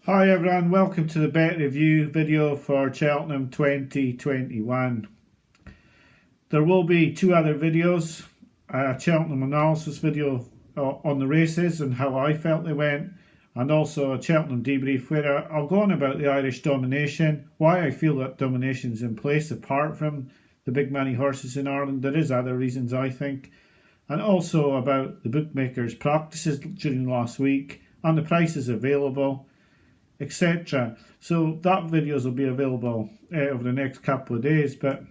Hi everyone, welcome to the bet review video for Cheltenham 2021. There will be two other videos, a Cheltenham analysis video on the races and how I felt they went, and also a Cheltenham debrief where I'll go on about the Irish domination, why I feel that domination is in place apart from the big money horses in Ireland. There is other reasons I think, and also about the bookmakers' practices during last week and the prices available, etc. So that videos will be available over the next couple of days. But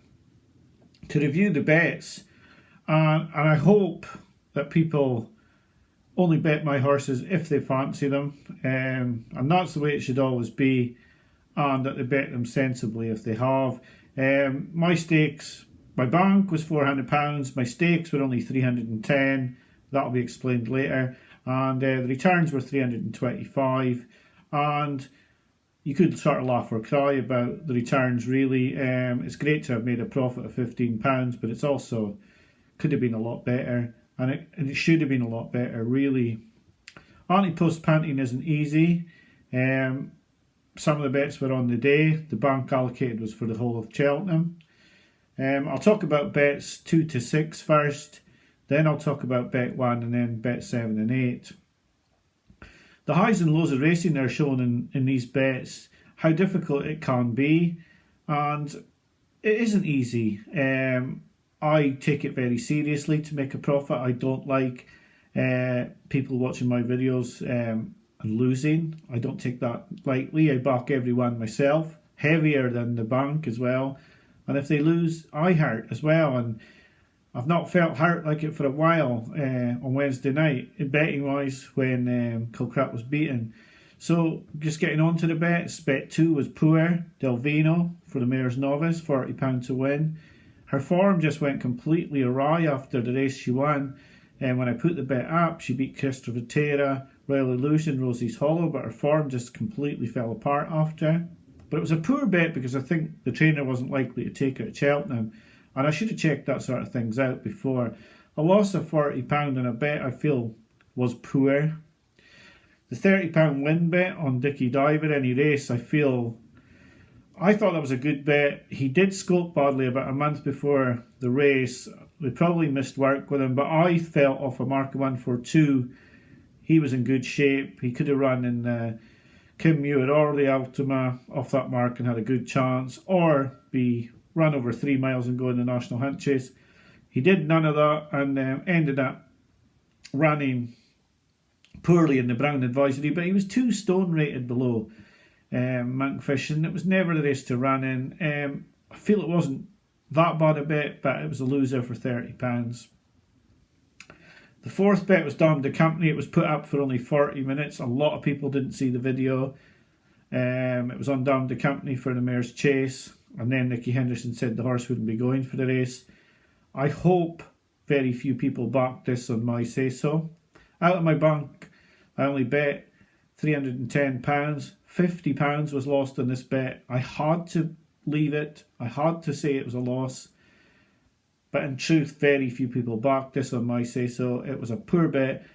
to review the bets, and I hope that people only bet my horses if they fancy them, and that's the way it should always be, and that they bet them sensibly if they have. My stakes, my bank was £400, my stakes were only 310, that'll be explained later, and the returns were 325. And you could sort of laugh or cry about the returns really. It's great to have made a profit of £15, but it's also could have been a lot better, and it should have been a lot better really. Anti-post punting isn't easy. Some of the bets were on the day. The bank allocated was for the whole of Cheltenham. I'll talk about bets 2 to 6 first, then I'll talk about bet 1 and then bet 7 and 8. The highs and lows of racing are shown in these bets, how difficult it can be, and it isn't easy. I take it very seriously to make a profit. I don't like people watching my videos and losing. I don't take that lightly. I back everyone myself, heavier than the bank as well. And if they lose, I hurt as well. And I've not felt hurt like it for a while on Wednesday night, betting wise, when Kilcrat was beaten. So just getting on to the bets. Bet 2 was poor. Delvino for the Mayor's Novice, £40 to win. Her form just went completely awry after the race she won. And when I put the bet up, she beat Christopher Terra, Royal Illusion, Rosie's Hollow, but her form just completely fell apart after. But it was a poor bet because I think the trainer wasn't likely to take her at Cheltenham. And I should have checked that sort of things out before. A loss of £40 on a bet I feel was poor. The £30 win bet on Dickie Diver any race, I thought that was a good bet. He did scope badly about a month before the race. We probably missed work with him, but I felt off a mark of 142. He was in good shape. He could have run in Kim Muir or the Ultima off that mark and had a good chance, or be run over 3 miles and go in the National Hunt Chase. He did none of that and ended up running poorly in the Brown Advisory, but he was 2 stone rated below Monkfish, and it was never the race to run in. I feel it wasn't that bad a bet, but it was a loser for £30. The fourth bet was Dame de Company. It was put up for only 40 minutes. A lot of people didn't see the video. It was on Dame de Company for the Mayor's Chase. And then Nicky Henderson said the horse wouldn't be going for the race. I hope very few people backed this on my say-so. Out of my bank, I only bet £310. £50 was lost on this bet. I had to leave it. I had to say it was a loss. But in truth, very few people backed this on my say-so. It was a poor bet.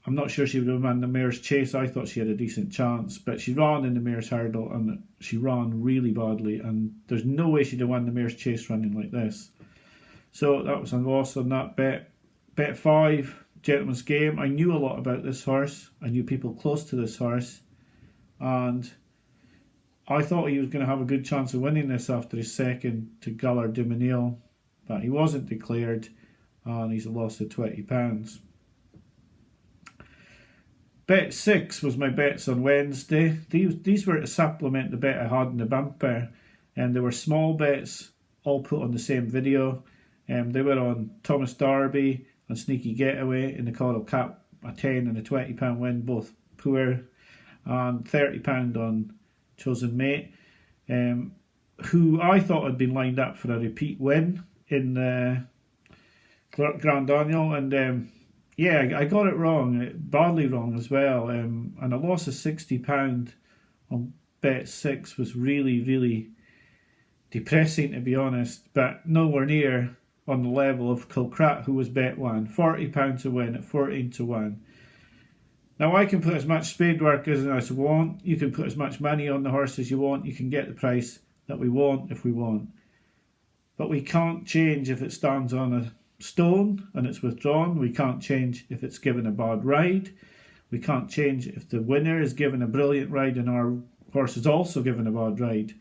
I'm not sure she would have won the Mayor's Chase. I thought she had a decent chance, but she ran in the Mayor's Hurdle and she ran really badly, and there's no way she'd have won the Mayor's Chase running like this. So that was a loss on that bet. Bet 5, Gentleman's Game. I knew a lot about this horse. I knew people close to this horse, and I thought he was going to have a good chance of winning this after his second to Guller Duminil, but he wasn't declared, and he's a loss of £20. Bet 6 was my bets on Wednesday. These were to supplement the bet I had in the bumper, and they were small bets all put on the same video. They were on Thomas Darby and Sneaky Getaway in the Coral Cup, a 10 and a £20 win, both poor, and £30 on Chosen Mate, who I thought had been lined up for a repeat win in Grand Annual, and yeah, I got it wrong, badly wrong as well, and a loss of £60 on bet 6 was really, really depressing, to be honest, but nowhere near on the level of Kilcrat, who was bet 1. £40 to win at 14 to 1. Now I can put as much spade work as I want, you can put as much money on the horse as you want, you can get the price that we want if we want. But we can't change if it stands on a stone and it's withdrawn. We can't change if it's given a bad ride. We can't change if the winner is given a brilliant ride and our horse is also given a bad ride.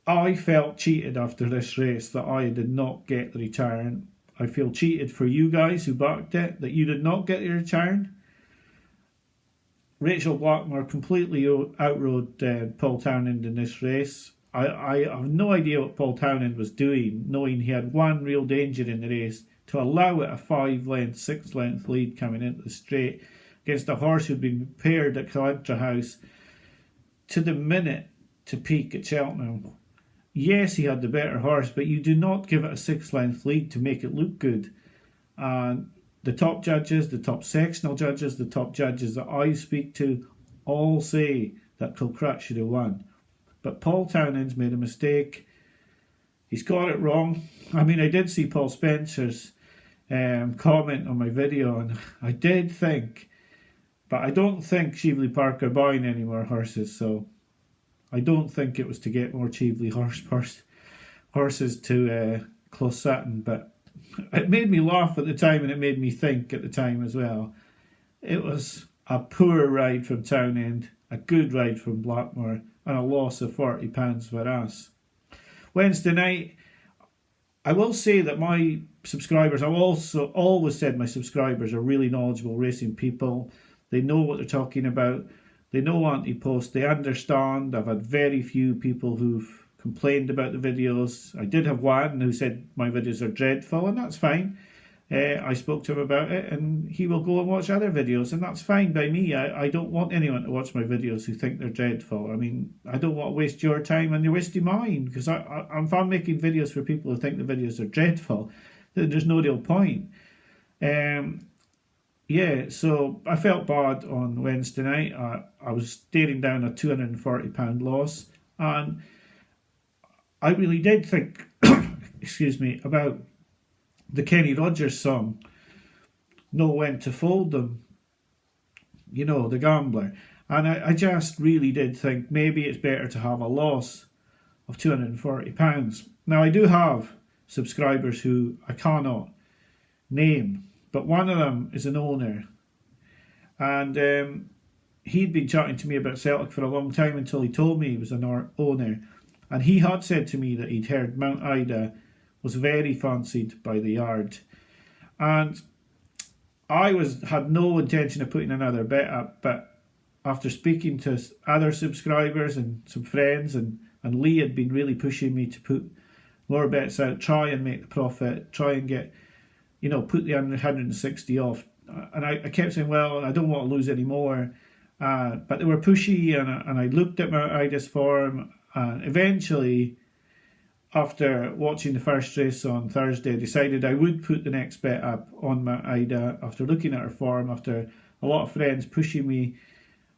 I felt cheated after this race that I did not get the return. I feel cheated for you guys who backed it, that you did not get your return. Rachel Blackmore completely outrode Paul Townend in this race. I have no idea what Paul Townend was doing, knowing he had one real danger in the race, to allow it a 5-length, 6-length lead coming into the straight against a horse who'd been prepared at Cheltenham House to the minute to peak at Cheltenham. Yes, he had the better horse, but you do not give it a 6-length lead to make it look good. And the top judges, the top sectional judges, the top judges that I speak to all say that Kilcrutch should have won. But Paul Townend's made a mistake. He's got it wrong. I mean, I did see Paul Spencer's comment on my video, and I did think, but I don't think Cheveley Park are buying any more horses, so I don't think it was to get more Cheveley horses to Close Sutton, but it made me laugh at the time and it made me think at the time as well. It was a poor ride from Townend, a good ride from Blackmore, and a loss of £40 for us. Wednesday night, I will say that my subscribers, I've also always said my subscribers are really knowledgeable racing people. They know what they're talking about. They know anti-post. They understand. I've had very few people who've complained about the videos. I did have one who said my videos are dreadful, and that's fine. I spoke to him about it, and he will go and watch other videos, and that's fine by me. I don't want anyone to watch my videos who think they're dreadful. I mean, I don't want to waste your time and you're wasting mine, because if I'm making videos for people who think the videos are dreadful, then there's no real point. Yeah, so I felt bad on Wednesday night. I was staring down a £240 loss, and I really did think, excuse me, about the Kenny Rogers song, Know When to Fold Them, you know, the gambler. And I just really did think maybe it's better to have a loss of £240. Now, I do have subscribers who I cannot name, but one of them is an owner. And he'd been chatting to me about Celtic for a long time until he told me he was an owner. And he had said to me that he'd heard Mount Ida was very fancied by the yard. And I had no intention of putting another bet up, but after speaking to other subscribers and some friends, and Lee had been really pushing me to put more bets out, try and make the profit, try and get, you know, put the 160 off. And I kept saying, well, I don't want to lose any more. But they were pushy, and I looked at Mount Ida's form, and eventually, after watching the first race on Thursday, I decided I would put the next bet up on Mount Ida. After looking at her form, after a lot of friends pushing me,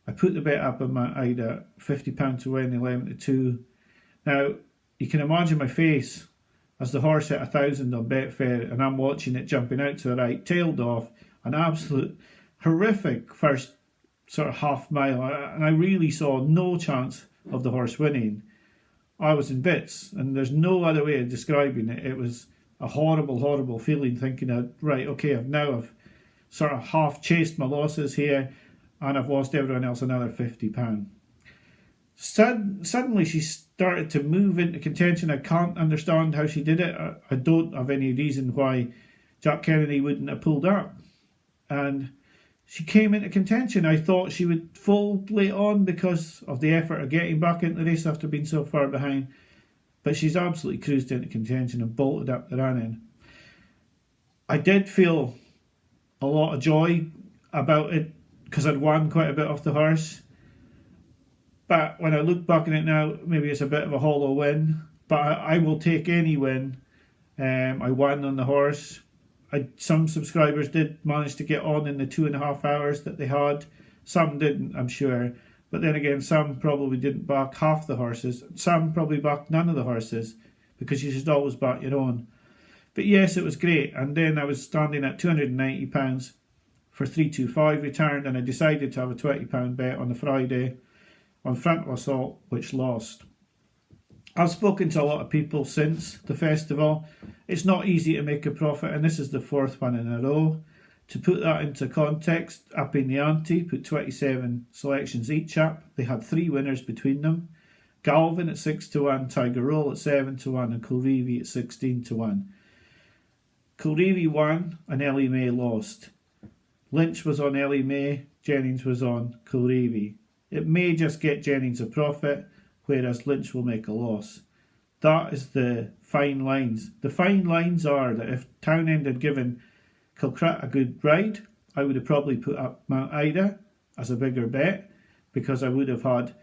I put the bet up on Mount Ida, £50 to win, 11-2. Now, you can imagine my face as the horse hit 1,000 on Betfair, and I'm watching it jumping out to the right, tailed off, an absolute horrific first sort of half mile, and I really saw no chance of the horse winning. I was in bits, and there's no other way of describing it. It was a horrible, horrible feeling, thinking that, right, okay, I've sort of half chased my losses here, and I've lost everyone else another £50. Suddenly she started to move into contention. I can't understand how she did it. I don't have any reason why Jack Kennedy wouldn't have pulled up. And she came into contention. I thought she would fall late on because of the effort of getting back into the race after being so far behind. But she's absolutely cruised into contention and bolted up the running. I did feel a lot of joy about it because I'd won quite a bit off the horse. But when I look back on it now, maybe it's a bit of a hollow win. But I will take any win. I won on the horse. Some subscribers did manage to get on in the 2.5 hours that they had. Some didn't, I'm sure. But then again, some probably didn't back half the horses. Some probably backed none of the horses, because you should always back your own. But yes, it was great. And then I was standing at £290 for 325 returned, and I decided to have a £20 bet on the Friday on Frontal Assault, which lost. I've spoken to a lot of people since the festival. It's not easy to make a profit, and this is the 4th one in a row. To put that into context, up in the ante, put 27 selections each up. They had 3 winners between them. Galvin at 6-1, Tiger Roll at 7-1, and Kilreevy at 16-1. Kilreevy won and Ellie May lost. Lynch was on Ellie May, Jennings was on Kilreevy. It may just get Jennings a profit, whereas Lynch will make a loss. That is the fine lines. The fine lines are that if Townend had given Kilcrat a good ride, I would have probably put up Mount Ida as a bigger bet, because I would have had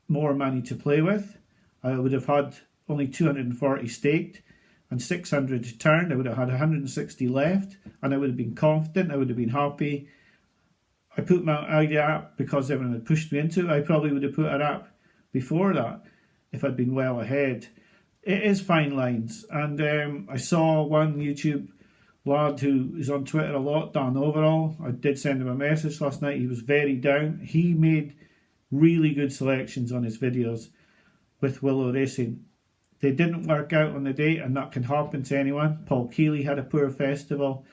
more money to play with. I would have had only 240 staked and 600 turned. I would have had 160 left, and I would have been confident. I would have been happy. I put Mount Ida up because everyone had pushed me into it. I probably would have put it up before that if I'd been well ahead. It is fine lines, and I saw one YouTube lad who is on Twitter a lot, Dan Overall. I did send him a message last night. He was very down. He made really good selections on his videos with Willow Racing. They didn't work out on the date, and that can happen to anyone. Paul Keeley had a poor festival.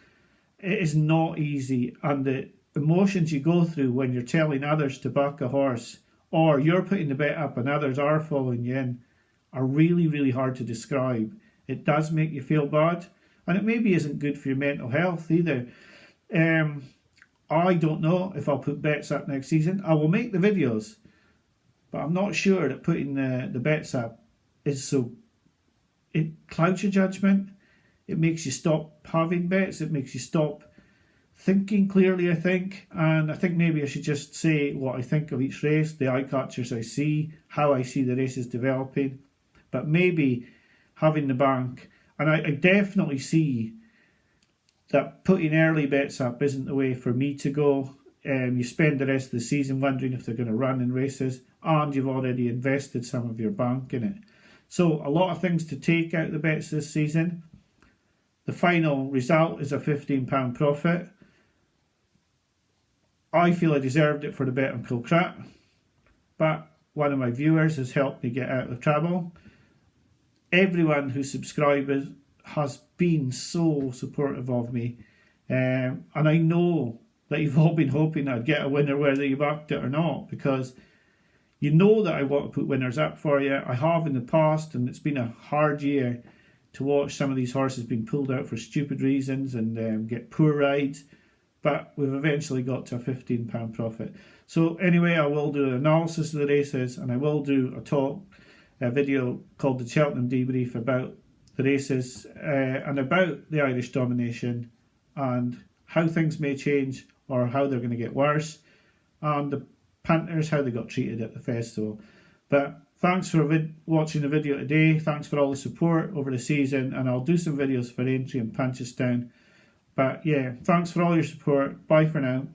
It is not easy, and the emotions you go through when you're telling others to back a horse, or you're putting the bet up and others are following you in, are really, really hard to describe. It does make you feel bad, and it maybe isn't good for your mental health either. I don't know if I'll put bets up next season. I will make the videos, but I'm not sure that putting the bets up is so... It clouds your judgment. It makes you stop having bets. It makes you stop thinking clearly, I think. And I think maybe I should just say what I think of each race, the eye catchers I see, how I see the races developing. But maybe having the bank, and I definitely see that putting early bets up isn't the way for me to go. You spend the rest of the season wondering if they're going to run in races, and you've already invested some of your bank in it. So a lot of things to take out of the bets this season. The final result is a £15 profit. I feel I deserved it for the bet on Kilcrat, but one of my viewers has helped me get out of trouble. Everyone who subscribes has been so supportive of me, and I know that you've all been hoping I'd get a winner whether you backed it or not, because you know that I want to put winners up for you. I have in the past, and it's been a hard year to watch some of these horses being pulled out for stupid reasons and get poor rides, but we've eventually got to a £15 profit. So anyway, I will do an analysis of the races, and I will do a video called the Cheltenham Debrief about the races and about the Irish domination and how things may change or how they're going to get worse, and the punters, how they got treated at the festival. But thanks for watching the video today. Thanks for all the support over the season, and I'll do some videos for Aintree and Punchestown. But yeah, thanks for all your support. Bye for now.